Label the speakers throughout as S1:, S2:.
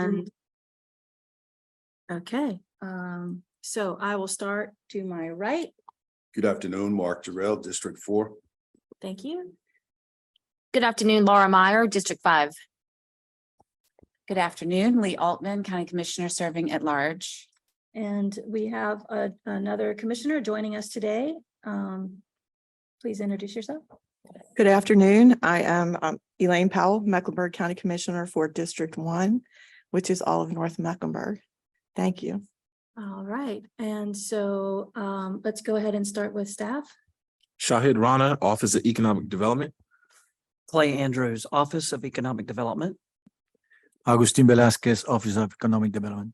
S1: And okay, so I will start to my right.
S2: Good afternoon, Mark Jarrell, District 4.
S1: Thank you.
S3: Good afternoon, Laura Meyer, District 5.
S4: Good afternoon, Lee Altman, County Commissioner serving at large.
S1: And we have another commissioner joining us today. Please introduce yourself.
S5: Good afternoon. I am Elaine Powell, Mecklenburg County Commissioner for District 1, which is all of North Mecklenburg. Thank you.
S1: All right, and so let's go ahead and start with staff.
S6: Shahid Rana, Office of Economic Development.
S7: Clay Andrews, Office of Economic Development.
S8: Agustin Velasquez, Office of Economic Development.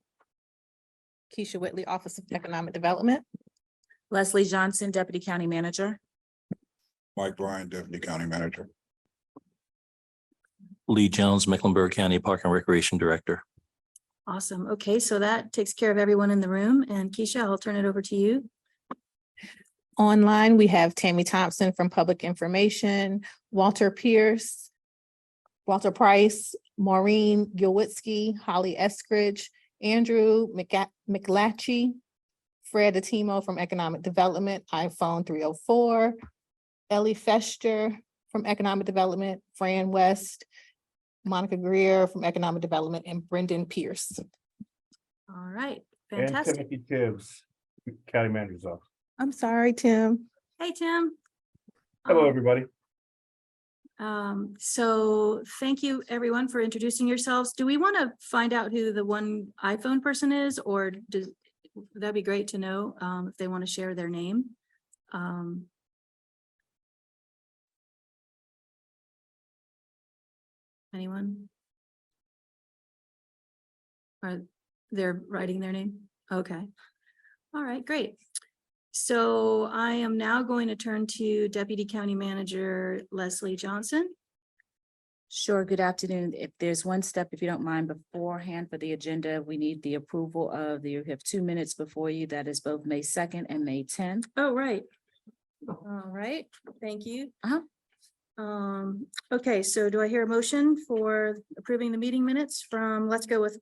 S9: Keisha Whitley, Office of Economic Development.
S4: Leslie Johnson, Deputy County Manager.
S2: Mike Bryan, Deputy County Manager.
S8: Lee Jones, Mecklenburg County Park and Recreation Director.
S1: Awesome. Okay, so that takes care of everyone in the room. And Keisha, I'll turn it over to you.
S9: Online, we have Tammy Thompson from Public Information, Walter Pierce, Walter Price, Maureen Gilwitzky, Holly Eskridge, Andrew McLatchy, Fred Atimo from Economic Development, iPhone 304, Ellie Fester from Economic Development, Fran West, Monica Greer from Economic Development, and Brendan Pierce.
S1: All right,
S10: And
S1: fantastic.
S10: Timothy Tibbs, County Manager's Office.
S5: I'm sorry, Tim.
S1: Hey, Tim.
S10: Hello, everybody.
S1: So thank you everyone for introducing yourselves. Do we want to find out who the one iPhone person is, or that'd be great to know if they want to share their name. Anyone? Are they're writing their name? Okay. All right, great. So I am now going to turn to Deputy County Manager Leslie Johnson.
S4: Sure, good afternoon. If there's one step, if you don't mind, beforehand for the agenda, we need the approval of you have 2 minutes before you. That is both May 2nd and May 10th.
S1: Oh, right. All right, thank you.
S4: Uh-huh.
S1: Okay, so do I hear a motion for approving the meeting minutes from, let's go with,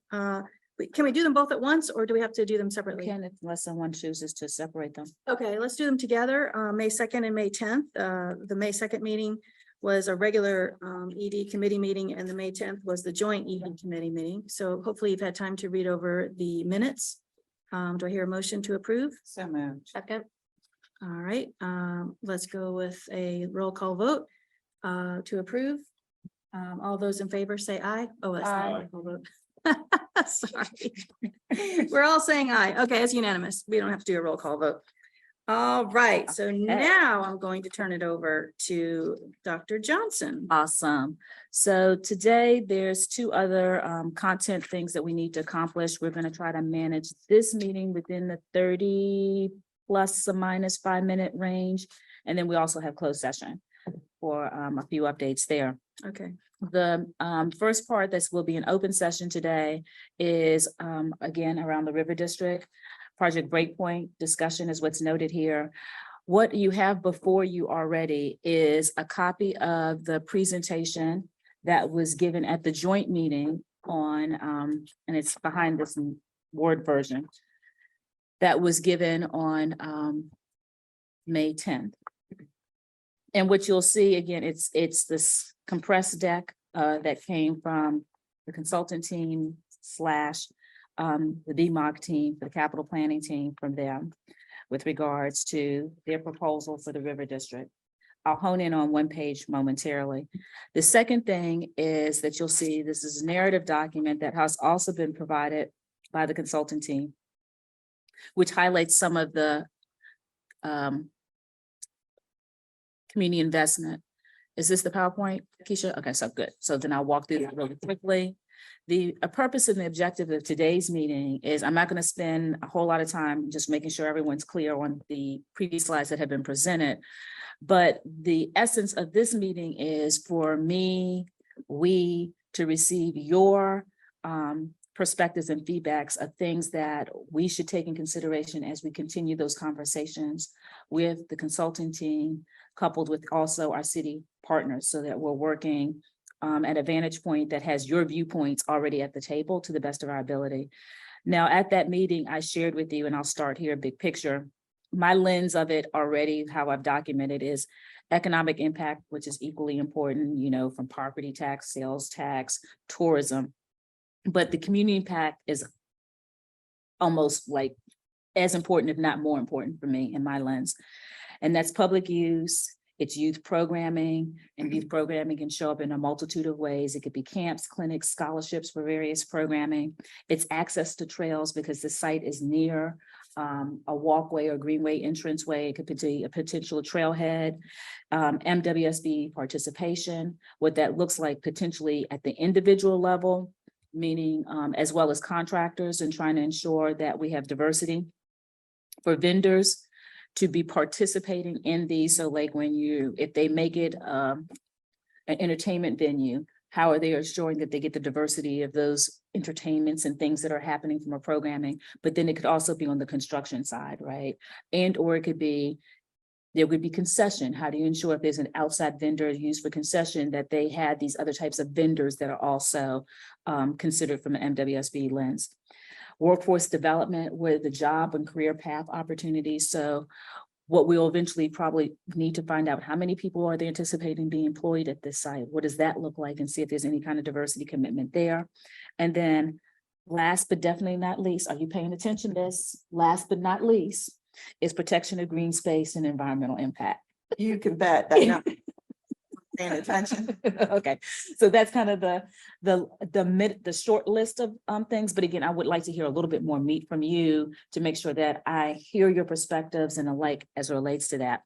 S1: can we do them both at once, or do we have to do them separately?
S4: Again, unless someone chooses to separate them.
S1: Okay, let's do them together, May 2nd and May 10th. The May 2nd meeting was a regular ED committee meeting, and the May 10th was the joint ED committee meeting. So hopefully you've had time to read over the minutes. Do I hear a motion to approve?
S4: So moved.
S1: Second. All right, let's go with a roll call vote to approve. All those in favor say aye. Oh, that's not a roll call vote. Sorry. We're all saying aye. Okay, it's unanimous. We don't have to do a roll call vote. All right, so now I'm going to turn it over to Dr. Johnson.
S4: Awesome. So today there's two other content things that we need to accomplish. We're going to try to manage this meeting within the 30 plus or minus 5 minute range. And then we also have closed session for a few updates there.
S1: Okay.
S4: The first part that will be an open session today is again around the River District. Project Breakpoint discussion is what's noted here. What you have before you already is a copy of the presentation that was given at the joint meeting on, and it's behind this Word version, that was given on May 10th. And what you'll see again, it's this compressed deck that came from the consultant team / the DMOC team, the capital planning team from them with regards to their proposal for the River District. I'll hone in on one page momentarily. The second thing is that you'll see this is a narrative document that has also been provided by the consultant team, which highlights some of the community investment. Is this the PowerPoint, Keisha? Okay, so good. So then I'll walk through that really quickly. The purpose and the objective of today's meeting is I'm not going to spend a whole lot of time just making sure everyone's clear on the previous slides that have been presented. But the essence of this meeting is for we to receive your perspectives and feedbacks of things that we should take in consideration as we continue those conversations with the consulting team, coupled with also our city partners, so that we're working at a vantage point that has your viewpoints already at the table to the best of our ability. Now, at that meeting, I shared with you, and I'll start here, big picture. My lens of it already, how I've documented is economic impact, which is equally important, you know, from property tax, sales tax, tourism. But the community impact is almost like as important, if not more important for me in my lens. And that's public use, it's youth programming, and youth programming can show up in a multitude of ways. It could be camps, clinics, scholarships for various programming. It's access to trails because the site is near a walkway or greenway entranceway. It could be a potential trailhead, MWSB participation, what that looks like potentially at the individual level, meaning as well as contractors, and trying to ensure that we have diversity for vendors to be participating in these. So like if they make it an entertainment venue, how are they assuring that they get the diversity of those entertainments and things that are happening from a programming? But then it could also be on the construction side, right? And or it could be, there would be concession. How do you ensure if there's an outside vendor used for concession that they had these other types of vendors that are also considered from an MWSB lens? Workforce development with the job and career path opportunities. So what we'll eventually probably need to find out, how many people are they anticipating being employed at this site? What does that look like? And see if there's any kind of diversity commitment there. And then last but definitely not least, are you paying attention to this? Last but not least is protection of green space and environmental impact.
S5: You can bet that not paying attention.
S4: Okay, so that's kind of the short list of things. But again, I would like to hear a little bit more meat from you to make sure that I hear your perspectives and the like as it relates to that.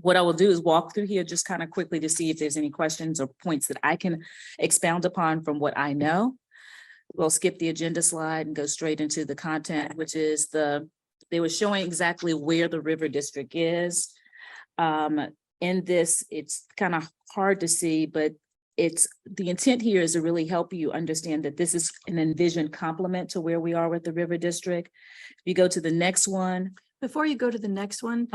S4: What I will do is walk through here just kind of quickly to see if there's any questions or points that I can expound upon from what I know. We'll skip the agenda slide and go straight into the content, which is they were showing exactly where the River District is. In this, it's kind of hard to see, but the intent here is to really help you understand that this is an envisioned complement to where we are with the River District. If you go to the next one.
S1: Before you go to the next one,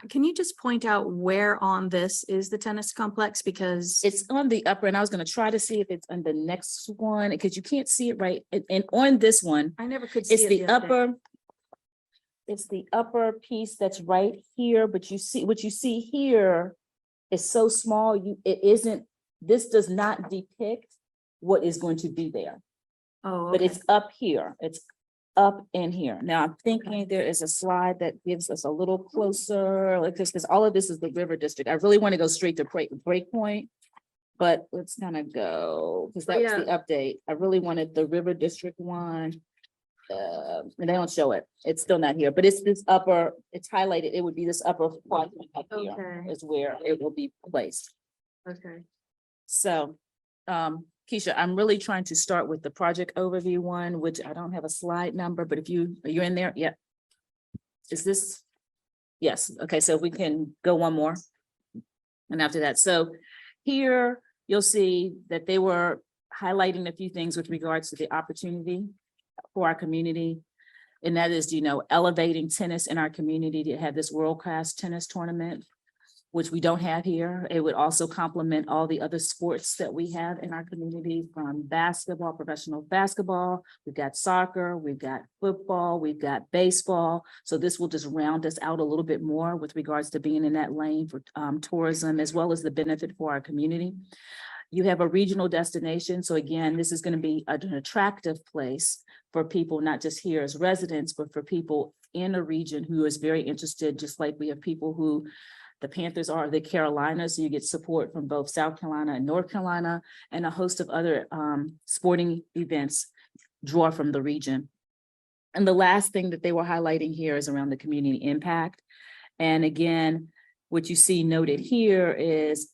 S1: can you just point out where on this is the tennis complex? Because
S4: It's on the upper, and I was going to try to see if it's on the next one, because you can't see it right. And on this one,
S1: I never could see
S4: it's
S1: it
S4: the
S1: other day.
S4: upper. It's the upper piece that's right here, but you see what you see here is so small. This does not depict what is going to be there,
S1: Oh,
S4: but
S1: okay.
S4: it's up here. It's up in here. Now I'm thinking there is a slide that gives us a little closer, like this, because all of this is the River District. I really want to go straight to Breakpoint, but let's kind of go, because that was the update. I really wanted the River District one. And they don't show it. It's still not here, but it's this upper, it's highlighted. It would be this upper quadrant up here
S1: Okay.
S4: is where it will be placed.
S1: Okay.
S4: So, Keisha, I'm really trying to start with the project overview one, which I don't have a slide number, but are you in there? Yep. Is this? Yes. Okay. So we can go one more. And after that, so here you'll see that they were highlighting a few things with regards to the opportunity for our community. And that is, elevating tennis in our community to have this world-class tennis tournament, which we don't have here. It would also complement all the other sports that we have in our community, from basketball, professional basketball. We've got soccer, we've got football, we've got baseball. So this will just round us out a little bit more with regards to being in that lane for tourism, as well as the benefit for our community. You have a regional destination. So again, this is going to be an attractive place for people, not just here as residents, but for people in a region who is very interested, just like we have people who the Panthers are the Carolinas. So you get support from both South Carolina and North Carolina, and a host of other sporting events draw from the region. And the last thing that they were highlighting here is around the community impact. And again, what you see noted here is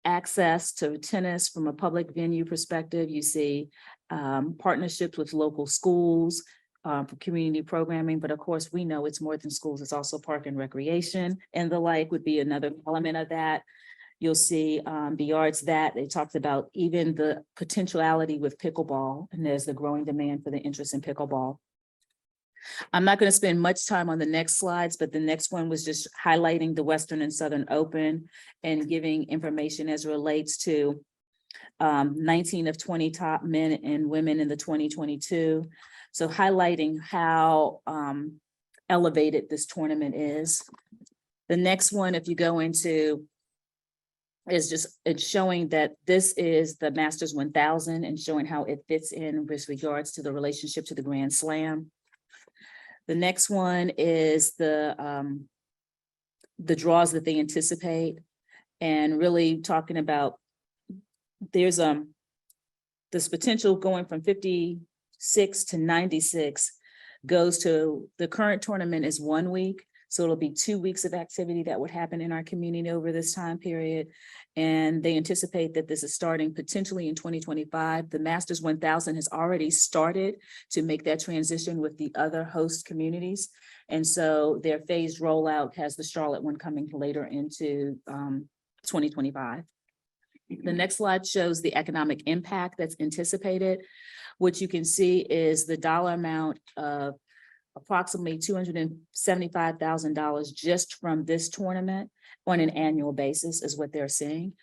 S4: access to tennis from a public venue perspective. You see partnerships with local schools for community programming, but of course we know it's more than schools, it's also park and recreation and the like would be another element of that. You'll see beyond that, they talked about even the potentiality with pickleball, and there's the growing demand for the interest in pickleball. I'm not going to spend much time on the next slides, but the next one was just highlighting the Western and Southern Open and giving information as relates to 19 of 20 top men and women in the 2022. So highlighting how elevated this tournament is. The next one, if you go into, is just, it's showing that this is the Masters 1000 and showing how it fits in with regards to the relationship to the Grand Slam. The next one is the draws that they anticipate, and really talking about there's this potential going from 56 to 96 goes to the current tournament is 1 week. So it'll be 2 weeks of activity that would happen in our community over this time period. And they anticipate that this is starting potentially in 2025. The Masters 1000 has already started to make that transition with the other host communities. And so their phased rollout has the Charlotte one coming later into 2025. The next slide shows the economic impact that's anticipated. What you can see is the dollar amount of approximately $275,000 just from this tournament on an annual basis is what they're seeing.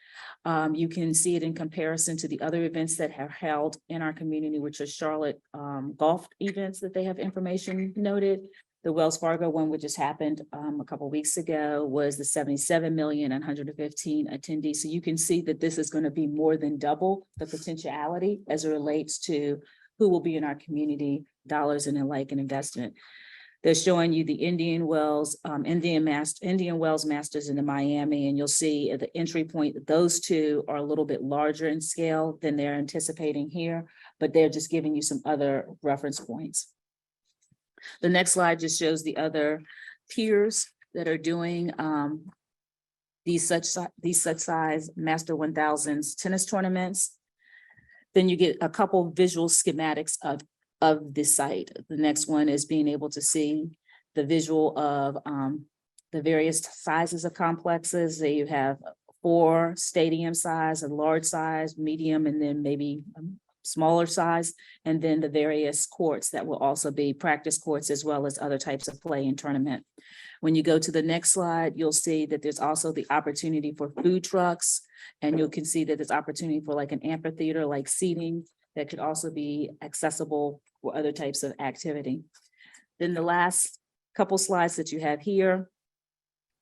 S4: You can see it in comparison to the other events that have held in our community, which are Charlotte golf events that they have information noted. The Wells Fargo one, which just happened a couple of weeks ago, was the 77 million and 115 attendees. So you can see that this is going to be more than double the potentiality as it relates to who will be in our community, dollars and the like, and investment. They're showing you the Indian Wells Masters in the Miami, and you'll see at the entry point, those two are a little bit larger in scale than they're anticipating here, but they're just giving you some other reference points. The next slide just shows the other peers that are doing these such size Master 1000s tennis tournaments. Then you get a couple visual schematics of the site. The next one is being able to see the visual of the various sizes of complexes. That you have 4 stadium size, a large size, medium, and then maybe smaller size, and then the various courts that will also be practice courts as well as other types of play and tournament. When you go to the next slide, you'll see that there's also the opportunity for food trucks, and you can see that there's opportunity for like an amphitheater, like seating that could also be accessible for other types of activity. Then the last couple slides that you have here,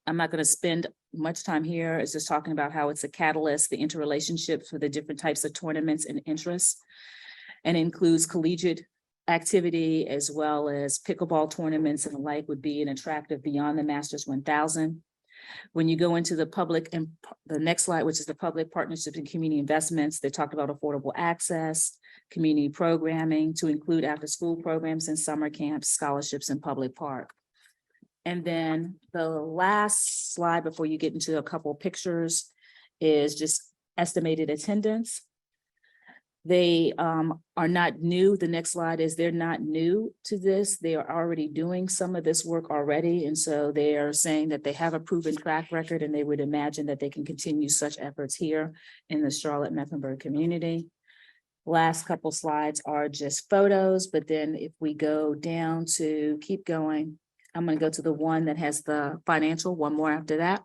S4: I'm not going to spend much time here. It's just talking about how it's a catalyst, the interrelationship for the different types of tournaments and interests, and includes collegiate activity as well as pickleball tournaments and the like would be an attractive beyond the Masters 1000. When you go into the public and the next slide, which is the public partnerships and community investments, they talked about affordable access, community programming to include after school programs and summer camps, scholarships, and public park. And then the last slide before you get into a couple of pictures is just estimated attendance. They are not new. The next slide is they're not new to this. They are already doing some of this work already. And so they are saying that they have a proven track record and they would imagine that they can continue such efforts here in the Charlotte-Mecklenburg community. Last couple slides are just photos, but then if we go down to keep going, I'm going to go to the one that has the financial, one more after that.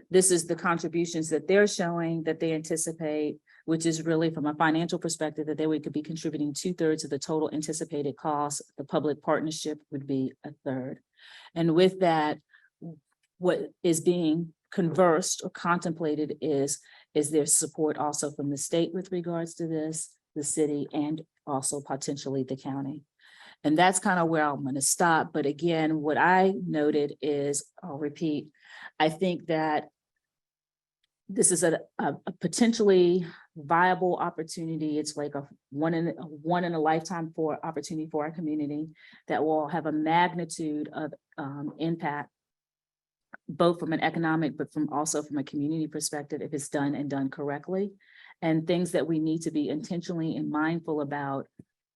S4: This is the contributions that they're showing that they anticipate, which is really from a financial perspective that they could be contributing 2/3 of the total anticipated cost. The public partnership would be 1/3. And with that, what is being conversed or contemplated is there support also from the state with regards to this, the city, and also potentially the county. And that's kind of where I'm going to stop. But again, what I noted is, I'll repeat, I think that this is a potentially viable opportunity. It's like a one in a lifetime for opportunity for our community that will have a magnitude of impact, both from an economic, but also from a community perspective, if it's done and done correctly. And things that we need to be intentionally and mindful about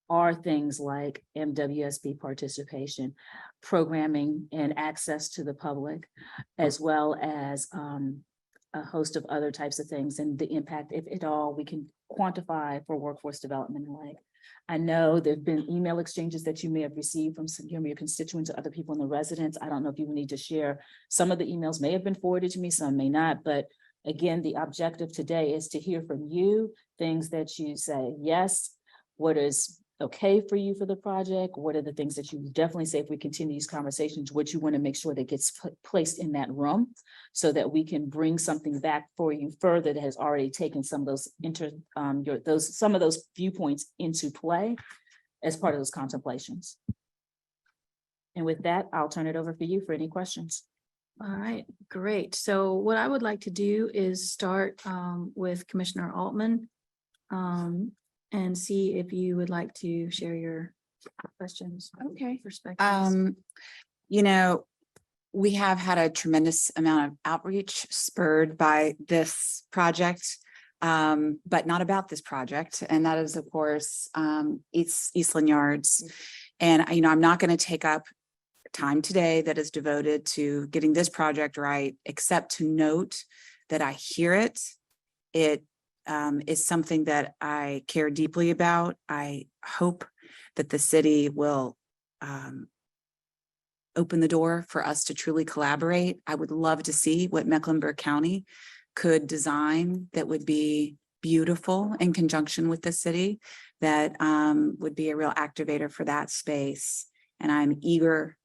S4: are things like MWSB participation, programming and access to the public, as well as a host of other types of things and the impact, if at all, we can quantify for workforce development and like. I know there've been email exchanges that you may have received from some of your constituents or other people in the residents. I don't know if you need to share. Some of the emails may have been forwarded to me, some may not, but again, the objective today is to hear from you, things that you say, yes, what is okay for you for the project? What are the things that you definitely say if we continue these conversations, what you want to make sure that gets placed in that room so that we can bring something back for you further that has already taken some of those some of those viewpoints into play as part of those contemplations. And with that, I'll turn it over for you for any questions.
S1: All right, great. So what I would like to do is start with Commissioner Altman and see if you would like to share your questions.
S11: Okay.
S1: Perspectives.
S11: You know, we have had a tremendous amount of outreach spurred by this project, but not about this project. And that is, of course, Eastland Yards. And, you know, I'm not going to take up time today that is devoted to getting this project right, except to note that I hear it. It is something that I care deeply about. I hope that the city will open the door for us to truly collaborate. I would love to see what Mecklenburg County could design that would be beautiful in conjunction with the city, that would be a real activator for that space. And I'm eager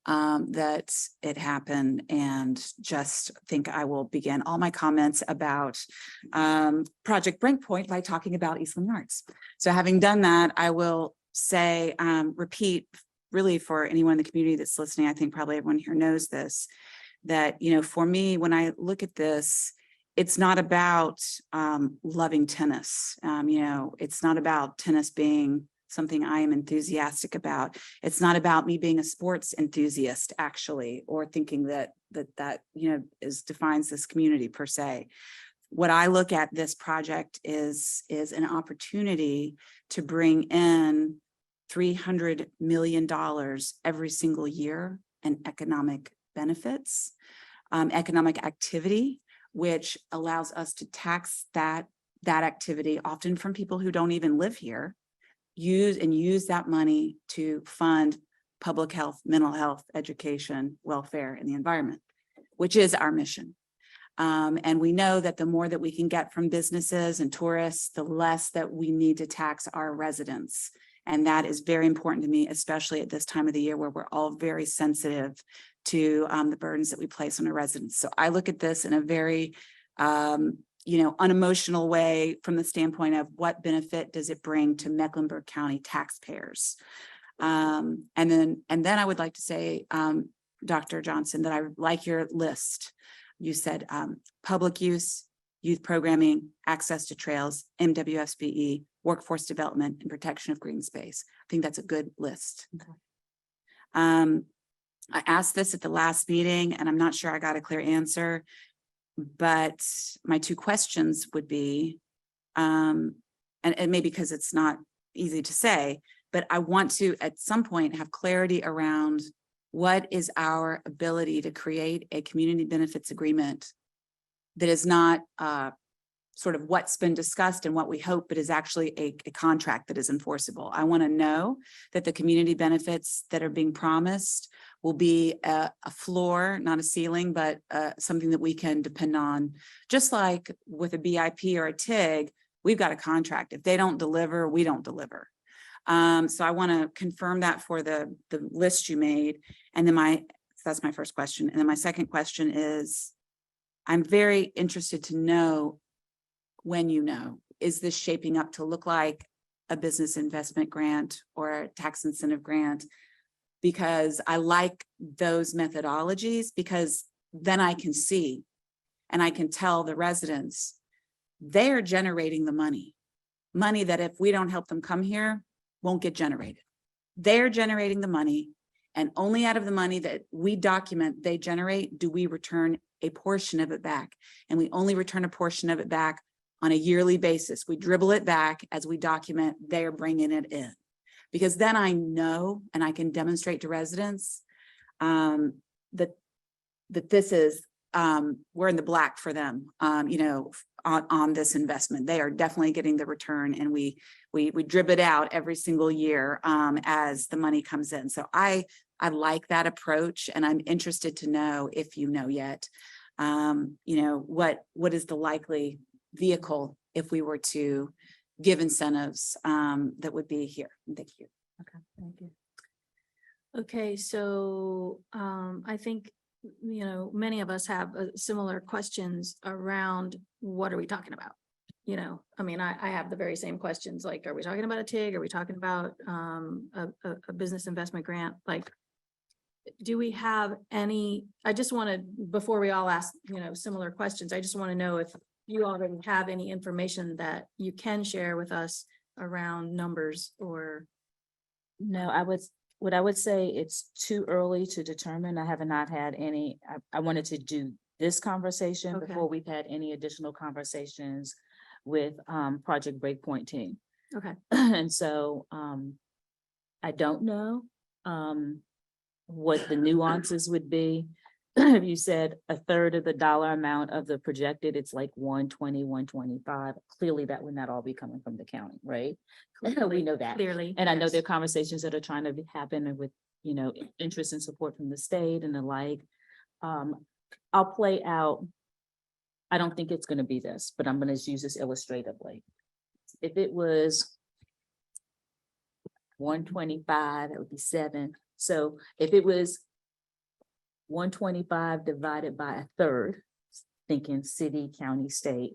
S11: that it happened, and just think I will begin all my comments about Project Breakpoint by talking about Eastland Yards. So having done that, I will say, repeat really for anyone in the community that's listening, I think probably everyone here knows this, that, you know, for me, when I look at this, it's not about loving tennis. You know, it's not about tennis being something I am enthusiastic about. It's not about me being a sports enthusiast, actually, or thinking that you know defines this community per se. What I look at this project is an opportunity to bring in $300 million every single year in economic benefits, economic activity, which allows us to tax that activity, often from people who don't even live here, use that money to fund public health, mental health, education, welfare, and the environment, which is our mission. And we know that the more that we can get from businesses and tourists, the less that we need to tax our residents. And that is very important to me, especially at this time of the year where we're all very sensitive to the burdens that we place on our residents. So I look at this in a very unemotional way from the standpoint of what benefit does it bring to Mecklenburg County taxpayers. And then I would like to say, Dr. Johnson, that I like your list. You said public use, youth programming, access to trails, MWSBE, workforce development, and protection of green space. I think that's a good list.
S4: Okay.
S11: I asked this at the last meeting, and I'm not sure I got a clear answer. But my two questions would be, and maybe because it's not easy to say, but I want to at some point have clarity around what is our ability to create a community benefits agreement that is not sort of what's been discussed and what we hope, but is actually a contract that is enforceable. I want to know that the community benefits that are being promised will be a floor, not a ceiling, but something that we can depend on. Just like with a BIP or a TIG, we've got a contract. If they don't deliver, we don't deliver. So I want to confirm that for the list you made. And then that's my first question. And then my second question is, I'm very interested to know when is this shaping up to look like a business investment grant or a tax incentive grant? Because I like those methodologies, because then I can see and I can tell the residents they're generating the money that if we don't help them come here won't get generated. They're generating the money, and only out of the money that we document they generate do we return a portion of it back. And we only return a portion of it back on a yearly basis. We dribble it back as we document they're bringing it in. Because then I know and I can demonstrate to residents that this is we're in the black for them, on this investment. They are definitely getting the return, and we drip it out every single year as the money comes in. So I like that approach, and I'm interested to know if you know yet, what is the likely vehicle if we were to give incentives that would be here. Thank you.
S4: Okay, thank you.
S1: Okay, so I think, many of us have similar questions around what are we talking about? I have the very same questions, like, are we talking about a TIG? Are we talking about a business investment grant? Like, do we have any, I just wanted, before we all ask, similar questions, I just want to know if you already have any information that you can share with us around numbers or.
S4: No, what I would say, it's too early to determine. I have not had any, I wanted to do this conversation
S1: Okay.
S4: before we've had any additional conversations with Project Breakpoint team.
S1: Okay,
S4: And so I don't know what the nuances would be. If you said a third of the dollar amount of the projected, it's like 120, 125. Clearly, that would not all be coming from the county, right? We know that.
S1: clearly.
S4: And I know
S1: yes.
S4: there are conversations that are trying to happen with, interest and support from the state and the like. I'll play out. I don't think it's going to be this, but I'm going to use this illustratively. If it was 125, that would be 7. So if it was 125 divided by a third, thinking city, county, state,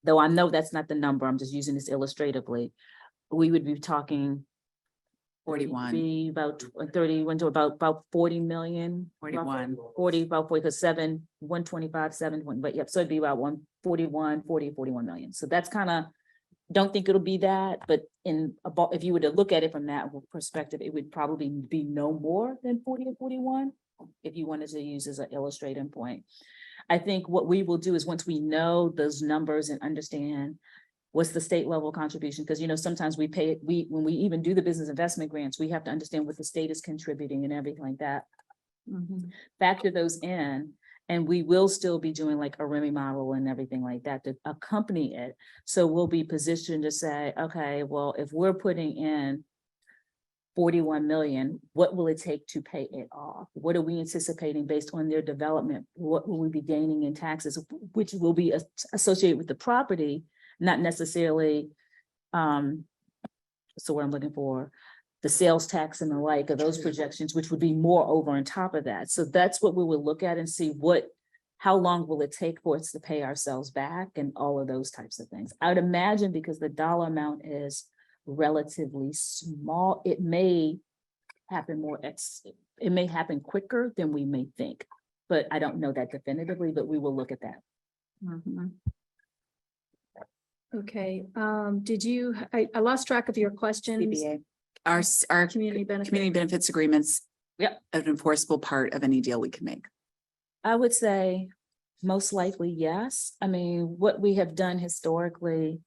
S4: though I know that's not the number, I'm just using this illustratively, we would be talking
S11: 41.
S4: be about 31 to about 40 million.
S11: 41.
S4: 40, about 40, because 125, 7, but yep, so it'd be about 41 million. So that's kind of, don't think it'll be that, but if you were to look at it from that perspective, it would probably be no more than 40 or 41, if you wanted to use as an illustrating point. I think what we will do is, once we know those numbers and understand what's the state level contribution, because sometimes we pay, when we even do the business investment grants, we have to understand what the state is contributing and everything like that. Factor those in, and we will still be doing like a REMI model and everything like that to accompany it. So we'll be positioned to say, okay, well, if we're putting in 41 million, what will it take to pay it off? What are we anticipating based on their development? What will we be gaining in taxes, which will be associated with the property, not necessarily, so what I'm looking for, the sales tax and the like of those projections, which would be more over on top of that. So that's what we will look at and see how long will it take for us to pay ourselves back and all of those types of things. I would imagine, because the dollar amount is relatively small, it may happen it may happen quicker than we may think, but I don't know that definitively, but we will look at that.
S1: Okay, I lost track of your questions.
S11: CBA. Our
S1: Community benefit.
S11: community benefits agreements.
S4: Yep.
S11: An enforceable part of any deal we can make.
S4: I would say most likely, yes. I mean, what we have done historically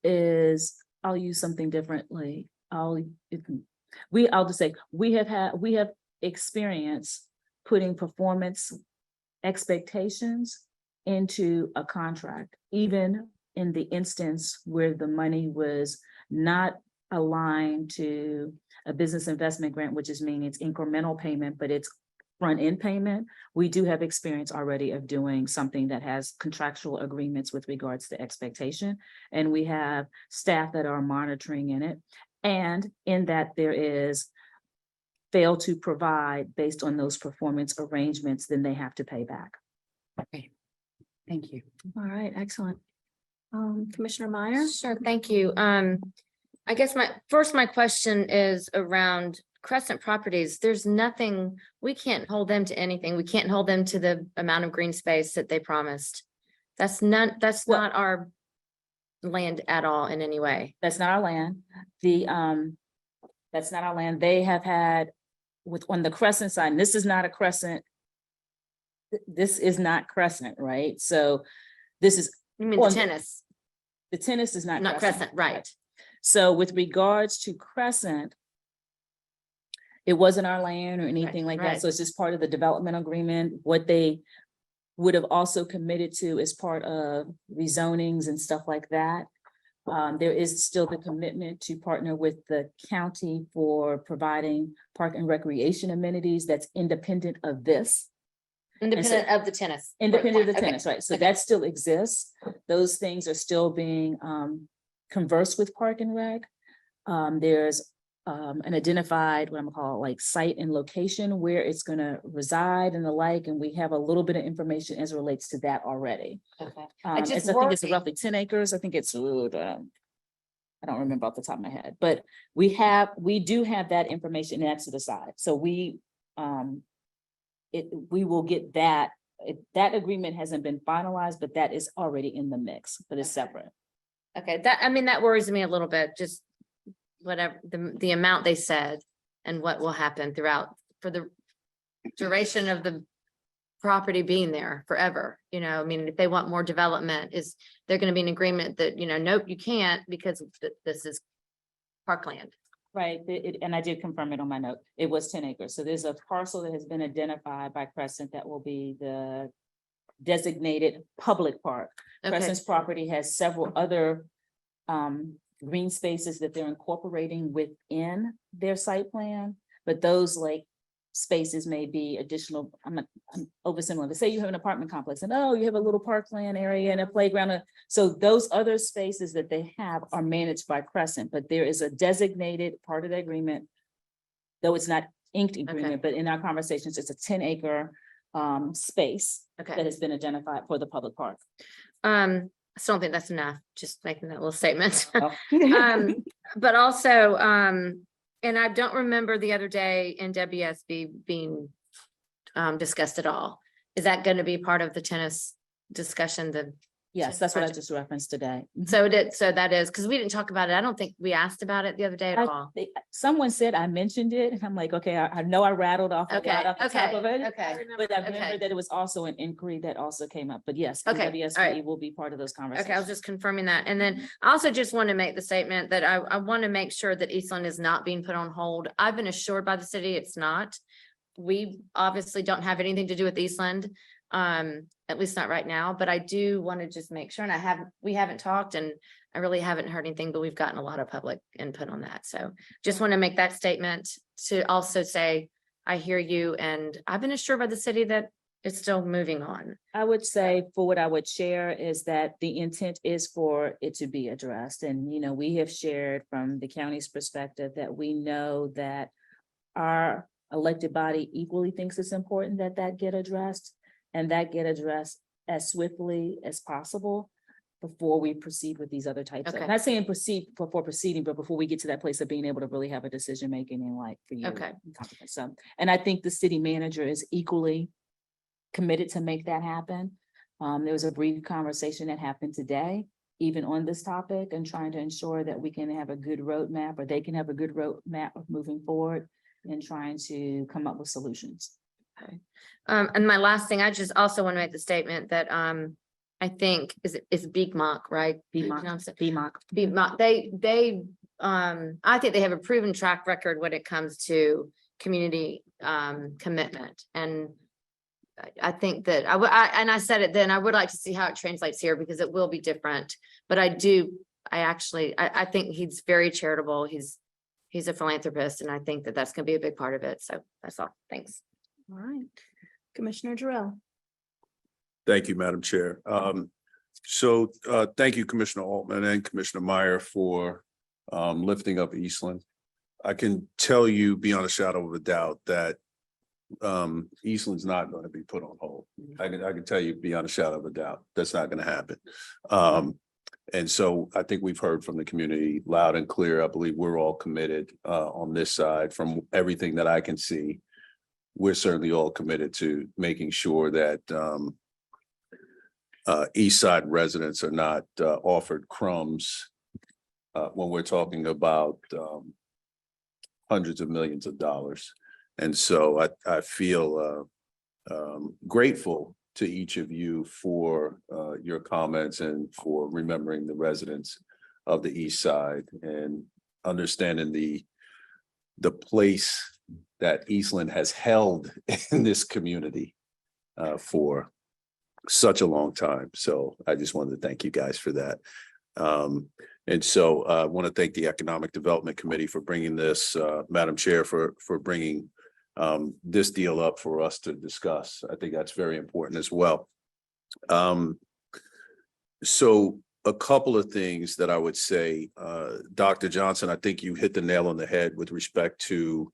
S4: is, I'll use something differently. I'll just say, we have experience putting performance expectations into a contract, even in the instance where the money was not aligned to a business investment grant, which is meaning it's incremental payment, but it's front end payment. We do have experience already of doing something that has contractual agreements with regards to expectation. And we have staff that are monitoring in it. And in that, there is fail to provide based on those performance arrangements, then they have to pay back.
S11: Okay. Thank you.
S1: All right, excellent. Commissioner Meyer?
S3: Sure, thank you. I guess my question is around Crescent Properties. There's nothing, we can't hold them to anything. We can't hold them to the amount of green space that they promised. That's not our land at all in any way.
S4: That's not our land. That's not our land. They have had on the Crescent side, and this is not a Crescent. This is not Crescent, right? So this is.
S3: You mean the tennis,
S4: The tennis is not
S3: Crescent, right?
S4: So with regards to Crescent, it wasn't our land or anything like that.
S3: right.
S4: So it's just part of the development agreement. What they would have also committed to as part of rezonings and stuff like that. There is still the commitment to partner with the county for providing park and recreation amenities that's independent of this.
S3: Independent of the tennis.
S4: Independent of the
S3: Okay.
S4: tennis, right? So
S3: Okay.
S4: that still exists. Those things are still being conversed with Park and Rec. There's an identified, what I'm gonna call like site and location where it's gonna reside and the like, and we have a little bit of information as it relates to that already.
S3: Okay.
S4: I
S3: just
S4: think it's
S3: worry-
S4: roughly 10 acres. I think it's, I don't remember off the top of my head, but we do have that information, and that's to the side. So we will get that. That agreement hasn't been finalized, but that is already in the mix, but it's separate.
S3: Okay, that worries me a little bit, just whatever, the amount they said and what will happen throughout for the duration of the property being there forever, I mean, if they want more development, is there gonna be an agreement that, nope, you can't because this is parkland?
S4: Right, and I did confirm it on my note. It was 10 acres. So there's a parcel that has been identified by Crescent that will be the designated public park.
S3: Okay,
S4: Crescent's property has several other green spaces that they're incorporating within their site plan, but those like spaces may be additional. I'm oversimplifying. Say you have an apartment complex and you have a little parkland area and a playground. So those other spaces that they have are managed by Crescent, but there is a designated part of the agreement, though it's not inked agreement, but in our conversations, it's a 10-acre space that
S3: okay.
S4: has been identified for the public park.
S3: I still don't think that's enough, just making that little statement.
S4: Oh.
S3: But also, and I don't remember the other day in WSB being discussed at all. Is that going to be part of the tennis discussion?
S4: Yes, that's what I
S3: project.
S4: just referenced today.
S3: So that is, because we didn't talk about it. I don't think we asked about it the other day at all.
S4: Someone said I mentioned it, and I'm like, okay, I know I rattled off a
S3: Okay,
S4: lot off the top of it.
S3: okay.
S4: But I
S3: Okay.
S4: remember that it was also an inquiry that also came up, but yes,
S3: Okay, all
S4: WSP
S3: right.
S4: will be part of those
S3: Okay, I was
S4: conversations.
S3: just confirming that. And then I also just want to make the statement that I want to make sure that Eastland is not being put on hold. I've been assured by the city it's not. We obviously don't have anything to do with Eastland, at least not right now, but I do want to just make sure, and we haven't talked and I really haven't heard anything, but we've gotten a lot of public input on that. So just want to make that statement to also say, I hear you, and I've been assured by the city that it's still moving on.
S4: I would say for what I would share is that the intent is for it to be addressed. And, we have shared from the county's perspective that we know that our elected body equally thinks it's important that that get addressed, and that get addressed as swiftly as possible before we proceed with these other types of,
S3: Okay.
S4: not saying proceed before proceeding, but before we get to that place of being able to really have a decision making and like for you.
S3: Okay.
S4: So, and I think the city manager is equally committed to make that happen. There was a brief conversation that happened today, even on this topic, and trying to ensure that we can have a good roadmap, or they can have a good roadmap of moving forward and trying to come up with solutions.
S3: And my last thing, I just also want to make the statement that, I think is BMOC, right?
S4: BMOC.
S3: I think they have a proven track record when it comes to community, commitment. And I think that and I said it then, I would like to see how it translates here because it will be different. But I think he's very charitable. He's a philanthropist, and I think that that's going to be a big part of it. So that's all. Thanks.
S1: All right. Commissioner Jarrell.
S2: Thank you, Madam Chair. Thank you, Commissioner Altman and Commissioner Meyer for lifting up Eastland. I can tell you beyond a shadow of a doubt that Eastland's not going to be put on hold. I can tell you beyond a shadow of a doubt, that's not going to happen. And so I think we've heard from the community loud and clear. I believe we're all committed on this side. From everything that I can see, we're certainly all committed to making sure that East Side residents are not offered crumbs when we're talking about hundreds of millions of dollars. And so I feel grateful to each of you for your comments and for remembering the residents of the East Side and understanding the place that Eastland has held in this community for such a long time. So I just wanted to thank you guys for that. And so I want to thank the Economic Development Committee for bringing this, Madam Chair, for bringing this deal up for us to discuss. I think that's very important as well. So a couple of things that I would say, Dr. Johnson, I think you hit the nail on the head with respect to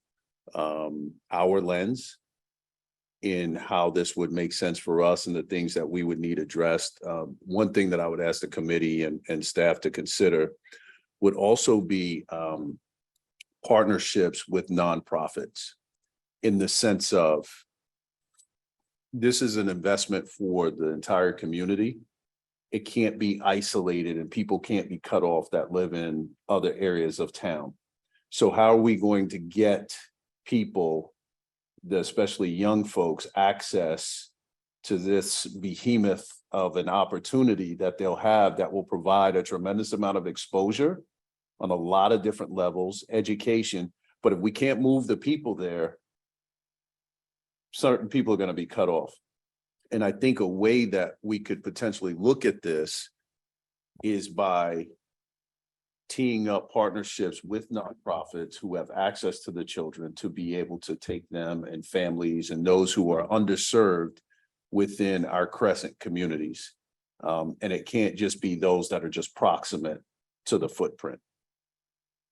S2: our lens in how this would make sense for us and the things that we would need addressed. One thing that I would ask the committee and staff to consider would also be partnerships with nonprofits, in the sense of this is an investment for the entire community. It can't be isolated and people can't be cut off that live in other areas of town. So how are we going to get people, especially young folks, access to this behemoth of an opportunity that they'll have that will provide a tremendous amount of exposure on a lot of different levels, education. But if we can't move the people there, certain people are going to be cut off. And I think a way that we could potentially look at this is by teeing up partnerships with nonprofits who have access to the children to be able to take them and families and those who are underserved within our Crescent communities. And it can't just be those that are just proximate to the footprint.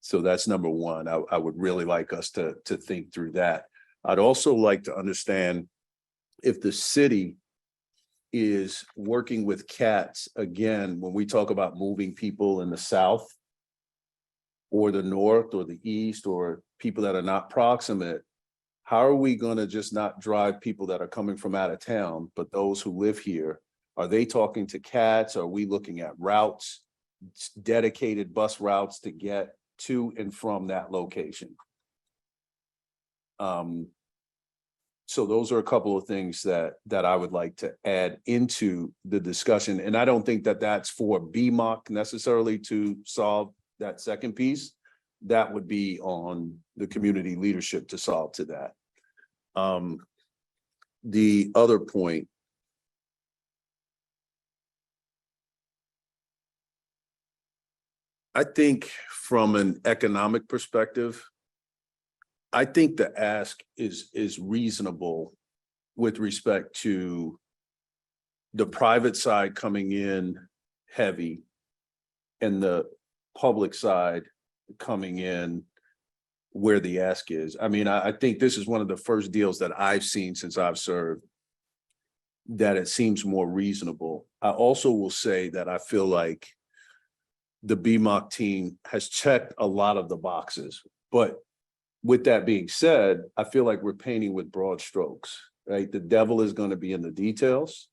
S2: So that's number one. I would really like us to think through that. I'd also like to understand if the city is working with CATS, again, when we talk about moving people in the south or the north or the east or people that are not proximate, how are we going to just not drive people that are coming from out of town, but those who live here? Are they talking to CATS? Are we looking at routes, dedicated bus routes to get to and from that location? So those are a couple of things that I would like to add into the discussion. And I don't think that that's for BMOC necessarily to solve that second piece. That would be on the community leadership to solve to that. The other point, I think from an economic perspective, I think the ask is reasonable with respect to the private side coming in heavy and the public side coming in where the ask is. I mean, I think this is one of the first deals that I've seen since I've served that it seems more reasonable. I also will say that I feel like the BMOC team has checked a lot of the boxes, but with that being said, I feel like we're painting with broad strokes, right? The devil is going to be in the details,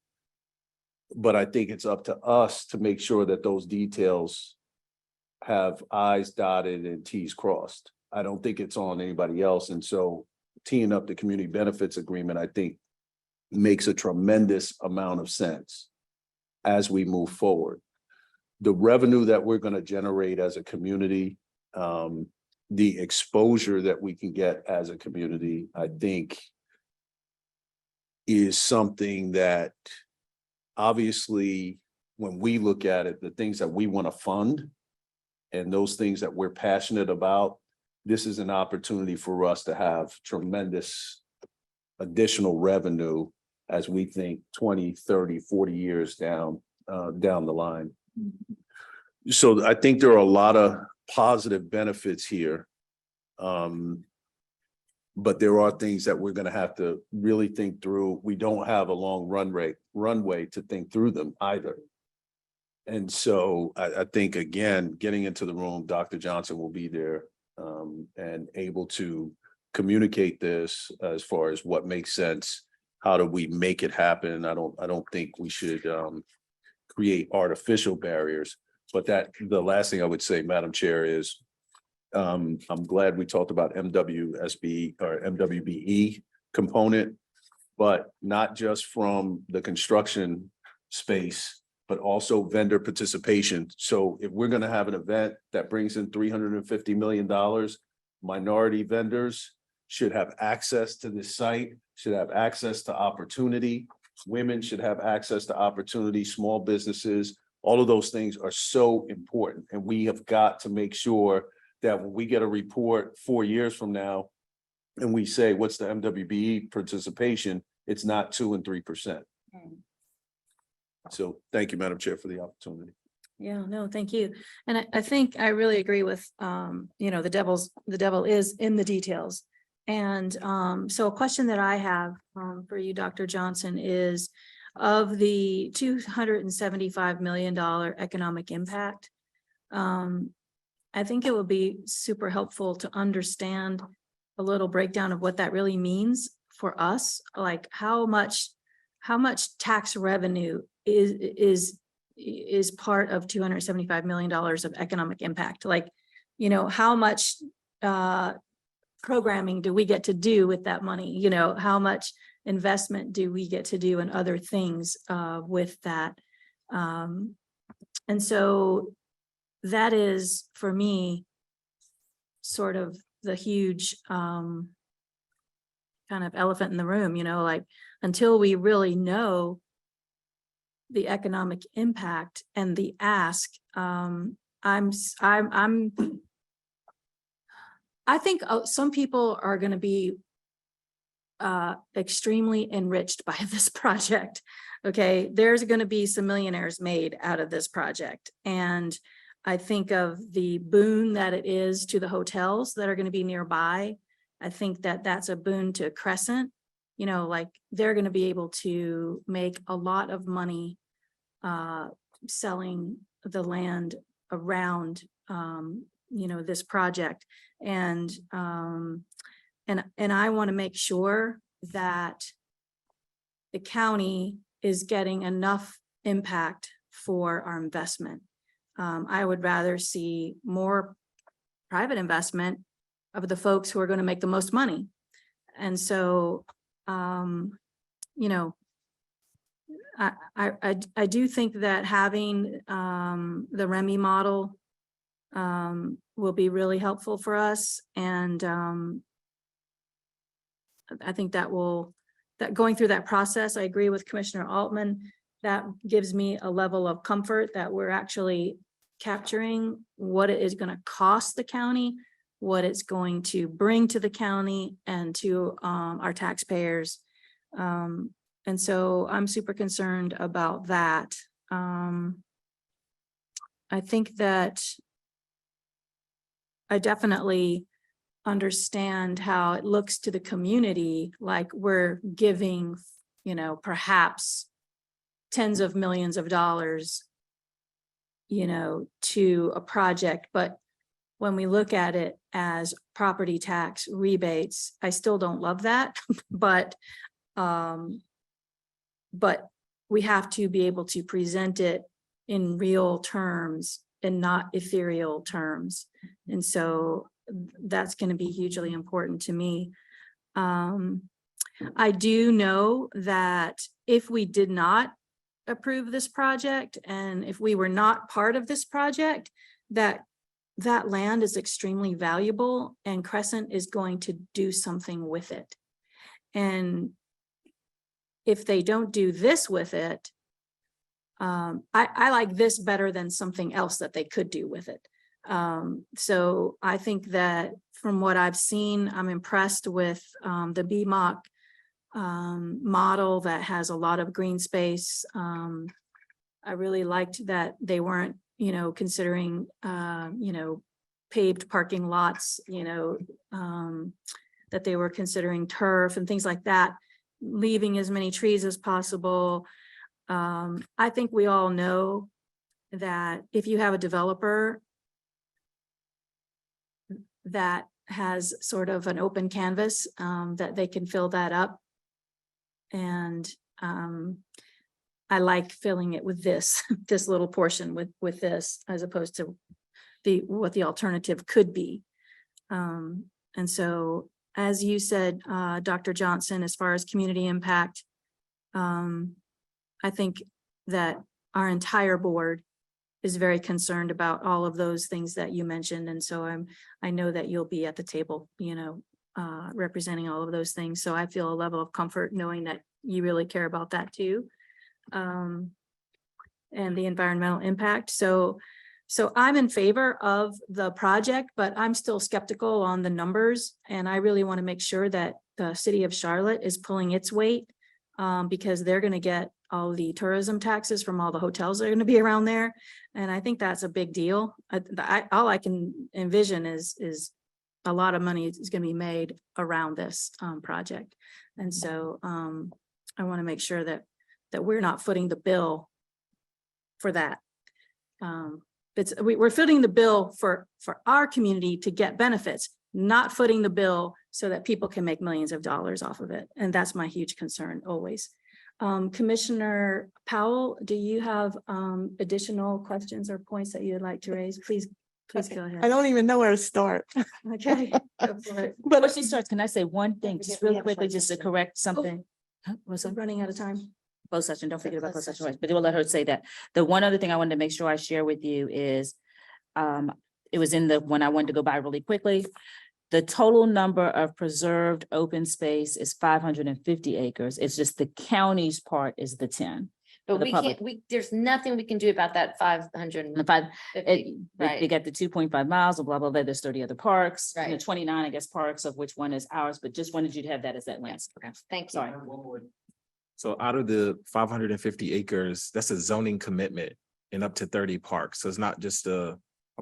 S2: but I think it's up to us to make sure that those details have I's dotted and T's crossed. I don't think it's on anybody else. And so teeing up the community benefits agreement, I think makes a tremendous amount of sense as we move forward. The revenue that we're going to generate as a community, the exposure that we can get as a community, I think is something that obviously when we look at it, the things that we want to fund and those things that we're passionate about, this is an opportunity for us to have tremendous additional revenue as we think 20, 30, 40 years down the line. So I think there are a lot of positive benefits here. But there are things that we're going to have to really think through. We don't have a long runway to think through them either. And so I think, again, getting into the room, Dr. Johnson will be there and able to communicate this as far as what makes sense. How do we make it happen? I don't think we should create artificial barriers. But the last thing I would say, Madam Chair, is I'm glad we talked about MWSB or MWBE component, but not just from the construction space, but also vendor participation. So if we're going to have an event that brings in $350 million, minority vendors should have access to this site, should have access to opportunity, Women should have access to opportunity, small businesses, all of those things are so important. And we have got to make sure that when we get a report 4 years from now, and we say, what's the MWBE participation? It's not 2% and 3%. So thank you, Madam Chair, for the opportunity.
S1: Yeah, no, thank you. And I think I really agree with, the devil is in the details. And so a question that I have for you, Dr. Johnson, is of the $275 million economic impact, I think it would be super helpful to understand a little breakdown of what that really means for us, like how much tax revenue is part of $275 million of economic impact. Like, how much programming do we get to do with that money? How much investment do we get to do in other things with that? And so that is, for me, sort of the huge kind of elephant in the room, like until we really know the economic impact and the ask, I think some people are going to be extremely enriched by this project. Okay, there's going to be some millionaires made out of this project. And I think of the boon that it is to the hotels that are going to be nearby. I think that that's a boon to Crescent. Like they're going to be able to make a lot of money selling the land around, this project. And I want to make sure that the county is getting enough impact for our investment. I would rather see more private investment of the folks who are going to make the most money. And so, I do think that having the REMI model will be really helpful for us. And I think that going through that process, I agree with Commissioner Altman, that gives me a level of comfort that we're actually capturing what it is going to cost the county, what it's going to bring to the county and to our taxpayers. And so I'm super concerned about that. I think that I definitely understand how it looks to the community, like we're giving, perhaps tens of millions of dollars, to a project. But when we look at it as property tax rebates, I still don't love that, but we have to be able to present it in real terms and not ethereal terms. And so that's going to be hugely important to me. I do know that if we did not approve this project and if we were not part of this project, that land is extremely valuable and Crescent is going to do something with it. And if they don't do this with it, I like this better than something else that they could do with it. So I think that from what I've seen, I'm impressed with the BMOC model that has a lot of green space. I really liked that they weren't, considering, paved parking lots, that they were considering turf and things like that, leaving as many trees as possible. I think we all know that if you have a developer that has sort of an open canvas, that they can fill that up. And I like filling it with this little portion with this, as opposed to what the alternative could be. And so, as you said, Dr. Johnson, as far as community impact, I think that our entire board is very concerned about all of those things that you mentioned. And so I know that you'll be at the table, representing all of those things. So I feel a level of comfort knowing that you really care about that too. And the environmental impact. So I'm in favor of the project, but I'm still skeptical on the numbers. And I really want to make sure that the city of Charlotte is pulling its weight, because they're going to get all the tourism taxes from all the hotels that are going to be around there. And I think that's a big deal. All I can envision is a lot of money is going to be made around this project. And so I want to make sure that we're not footing the bill for that. We're footing the bill for our community to get benefits, not footing the bill so that people can make millions of dollars off of it. And that's my huge concern always. Commissioner Powell, do you have additional questions or points that you'd like to raise? Please go
S5: I
S1: ahead.
S5: don't even know where to start.
S1: Okay. Go for it.
S4: Before she starts, can I say one thing, just really quickly, just to correct something? Huh, what's
S1: I'm
S4: up?
S1: running out of time.
S4: Closed session, don't forget about closed session, rights, but we'll let her say that. The one other thing I wanted to make sure I share with you is, it was in the, when I wanted to go by really quickly. The total number of preserved open space is 550 acres. It's just the county's part is the 10.
S3: But
S4: the
S3: we
S4: public.
S3: can't, there's nothing we can do about that 500.
S4: And the five, they
S3: Right.
S4: got the 2.5 miles and blah, blah, blah. There's 30 other parks,
S3: Right.
S4: 29, I guess, parks, of which one is ours, but just wanted you to have that as that list.
S3: Thank you.
S4: Sorry.
S6: So out of the 550 acres, that's a zoning commitment in up to 30 parks. So it's not just a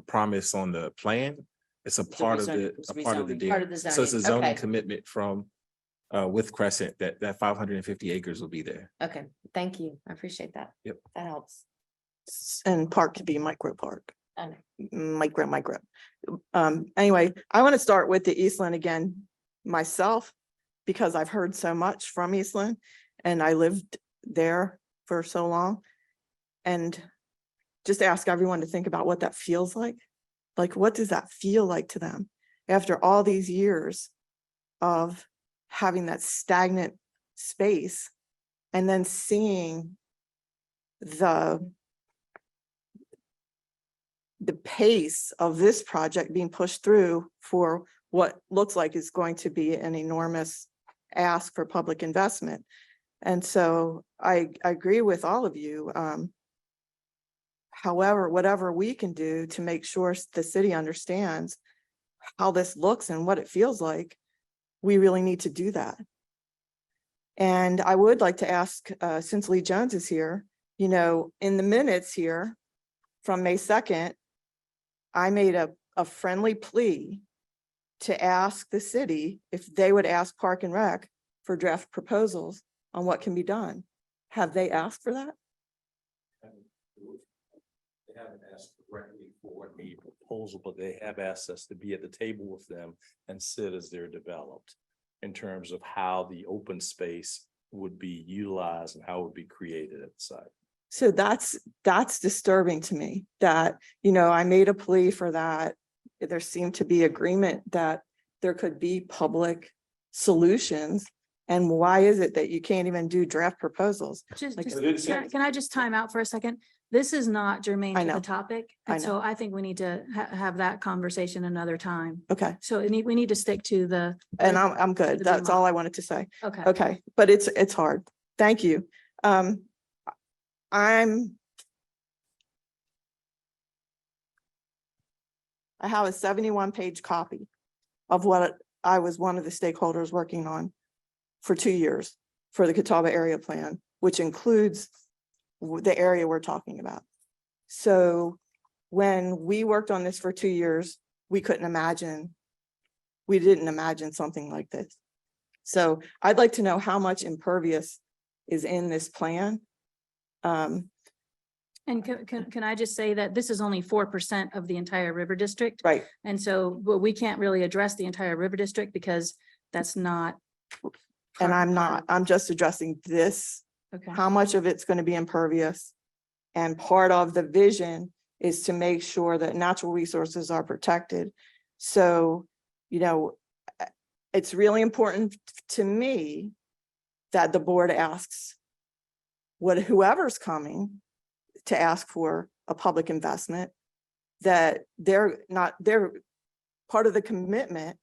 S6: promise on the plan. It's a part of the,
S4: it's
S6: a part of the
S4: rezoning.
S6: deal.
S3: Part of the
S6: So it's a
S3: zoning,
S6: zoning
S3: okay.
S6: commitment from with Crescent that 550 acres will be there.
S3: Okay, thank you. I appreciate that.
S6: Yep.
S3: That helps.
S5: And park could be micro park.
S3: I know.
S5: Micro. Anyway, I want to start with the Eastland again myself, because I've heard so much from Eastland and I lived there for so long. And just ask everyone to think about what that feels like. Like, what does that feel like to them after all these years of having that stagnant space and then seeing the pace of this project being pushed through for what looks like is going to be an enormous ask for public investment. And so I agree with all of you. However, whatever we can do to make sure the city understands how this looks and what it feels like, we really need to do that. And I would like to ask, since Lee Jones is here, you know, in the minutes here from May 2nd, I made a friendly plea to ask the city if they would ask Park and Rec for draft proposals on what can be done. Have they asked for that?
S10: They haven't asked directly for a proposal, but they have asked us to be at the table with them and sit as they're developed in terms of how the open space would be utilized and how it would be created at the site.
S5: So that's disturbing to me that, you know, I made a plea for that. There seemed to be agreement that there could be public solutions. And why is it that you can't even do draft proposals? Like-
S1: Can I just time out for a second? This is not germane
S5: I
S1: to the
S5: know.
S1: topic.
S5: I
S1: And so I think we need to have that conversation another time.
S5: Okay,
S1: So we need to stick to the.
S5: and I'm good.
S1: the
S5: That's all
S1: demo.
S5: I wanted to say.
S1: Okay.
S5: Okay, but it's hard. Thank you. I have a 71-page copy of what I was one of the stakeholders working on for 2 years for the Catawba area plan, which includes the area we're talking about. So when we worked on this for 2 years, we didn't imagine something like this. So I'd like to know how much impervious is in this plan.
S1: And can I just say that this is only 4% of the entire river district?
S5: Right,
S1: And so, but we can't really address the entire river district because that's not.
S5: and I'm
S1: part
S5: not,
S1: of-
S5: I'm just addressing this,
S1: Okay,
S5: how much of it's going to be impervious. And part of the vision is to make sure that natural resources are protected. So, you know, it's really important to me that the board asks whoever's coming to ask for a public investment, that they're part of the commitment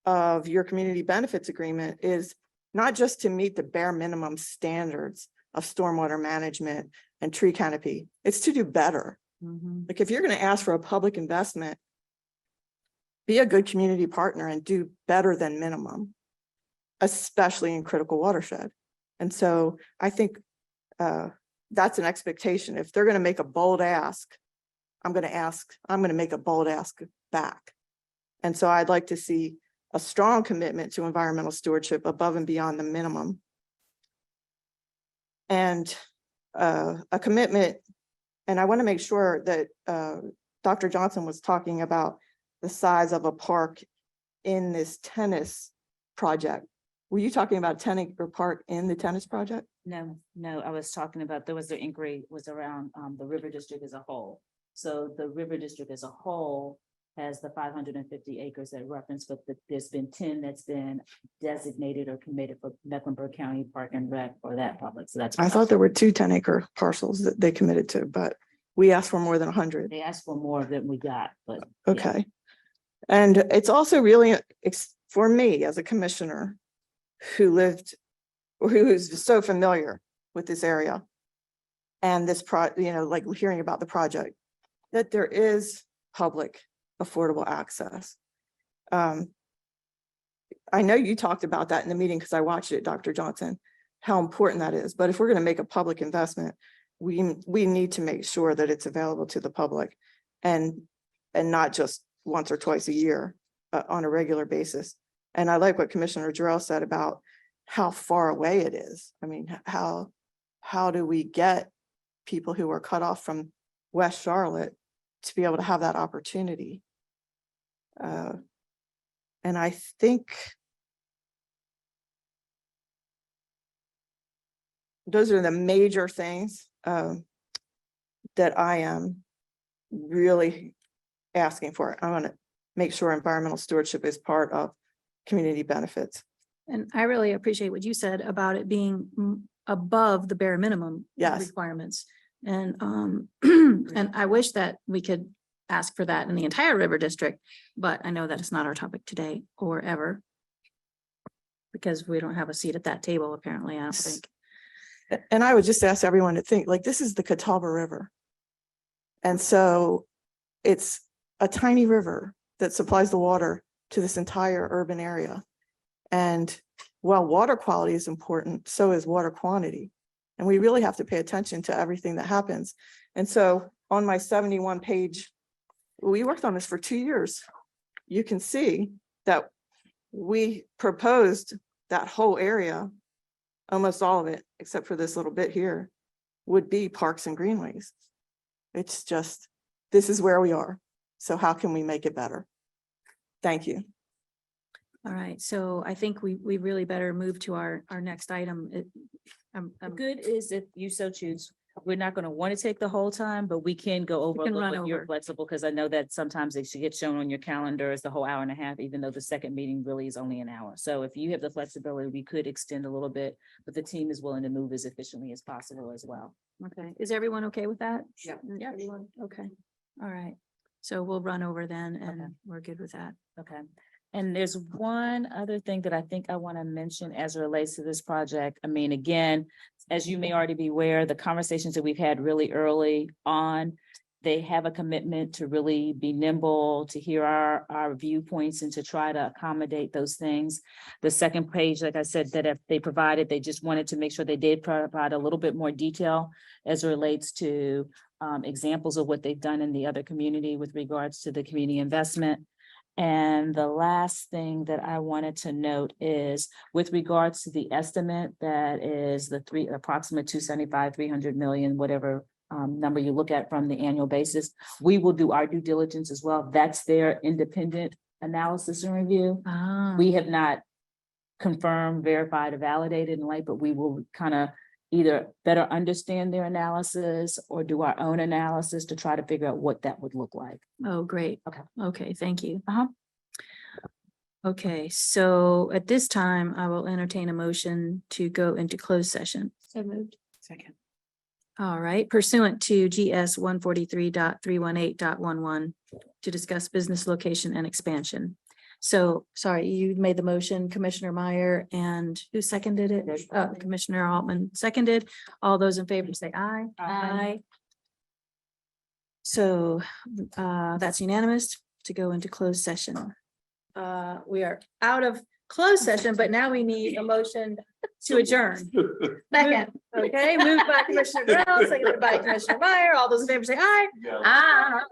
S5: of your community benefits agreement is not just to meet the bare minimum standards of stormwater management and tree canopy. It's to do better. Like if you're going to ask for a public investment, be a good community partner and do better than minimum, especially in critical watershed. And so I think that's an expectation. If they're going to make a bold ask, I'm going to make a bold ask back. And so I'd like to see a strong commitment to environmental stewardship above and beyond the minimum. And a commitment, and I want to make sure that Dr. Johnson was talking about the size of a park in this tennis project. Were you talking about 10-acre park in the tennis project?
S4: No, I was talking about, there was the inquiry was around the river district as a whole. So the river district as a whole has the 550 acres that reference, but there's been 10 that's been designated or committed for Mecklenburg County Park and Rec for that public. So that's.
S5: I thought there were 2 10-acre parcels that they committed to, but we asked for more than 100.
S4: They asked for more than we got, but. yeah.
S5: Okay. And it's also really, for me as a commissioner who lived, or who is so familiar with this area and this like hearing about the project, that there is public affordable access. I know you talked about that in the meeting because I watched it, Dr. Johnson, how important that is. But if we're going to make a public investment, we need to make sure that it's available to the public and not just once or twice a year on a regular basis. And I like what Commissioner Jarrell said about how far away it is. I mean, how do we get people who are cut off from West Charlotte to be able to have that opportunity? And I think those are the major things that I am really asking for. I want to make sure environmental stewardship is part of community benefits.
S1: And I really appreciate what you said about it being above the bare minimum
S5: Yes.
S1: requirements. And and I wish that we could ask for that in the entire river district, but I know that it's not our topic today or ever. Because we don't have a seat at that table, apparently, I don't think.
S5: And I would just ask everyone to think, like, this is the Catawba River. And so it's a tiny river that supplies the water to this entire urban area. And while water quality is important, so is water quantity. And we really have to pay attention to everything that happens. And so on my 71-page, we worked on this for 2 years. You can see that we proposed that whole area, almost all of it, except for this little bit here, would be parks and greenways. It's just, this is where we are. So how can we make it better? Thank you.
S1: All right, so I think we really better move to our next item.
S4: The good is if you so choose, we're not going to want to take the whole time, but we can go over a
S1: can
S4: little
S1: run
S4: bit. You're
S1: over.
S4: flexible because I know that sometimes they should get shown on your calendar as the whole hour and a half, even though the second meeting really is only an hour. So if you have the flexibility, we could extend a little bit, but the team is willing to move as efficiently as possible as well.
S1: Okay, is everyone okay with that?
S4: Yeah.
S1: Yeah. Everyone, okay, all right. So we'll run over then and
S4: Okay.
S1: we're good with that.
S4: Okay. And there's one other thing that I think I want to mention as it relates to this project. I mean, again, as you may already be aware, the conversations that we've had really early on, they have a commitment to really be nimble, to hear our viewpoints and to try to accommodate those things. The second page, like I said, that if they provided, they just wanted to make sure they did provide a little bit more detail as it relates to examples of what they've done in the other community with regards to the community investment. And the last thing that I wanted to note is with regards to the estimate that is the approximate 275, 300 million, whatever number you look at from the annual basis, we will do our due diligence as well. That's their independent analysis and review. We have not confirmed, verified, or validated and like, but we will kind of either better understand their analysis or do our own analysis to try to figure out what that would look like.
S1: Oh, great.
S4: Okay.
S1: Okay, thank you.
S4: Uh-huh.
S1: Okay, so at this time, I will entertain a motion to go into closed session.
S4: So moved. Second.
S1: All right, pursuant to GS 143.318.11 to discuss business location and expansion. So, sorry, you made the motion, Commissioner Meyer, and who seconded it? Commissioner Altman seconded. All those in favor say aye.
S4: Aye.
S1: So, that's unanimous to go into closed session. We are out of closed session, but now we need a motion to adjourn. Second, okay, moved by Commissioner Brown, seconded by Commissioner Meyer. All those in favor say aye. Aye.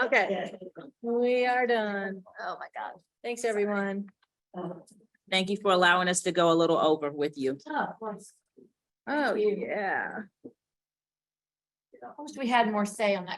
S1: Okay, we are done. Oh, my God. Thanks, everyone.
S4: Thank you for allowing us to go a little over with you.
S1: Oh, yeah.
S3: I wish we had more say on that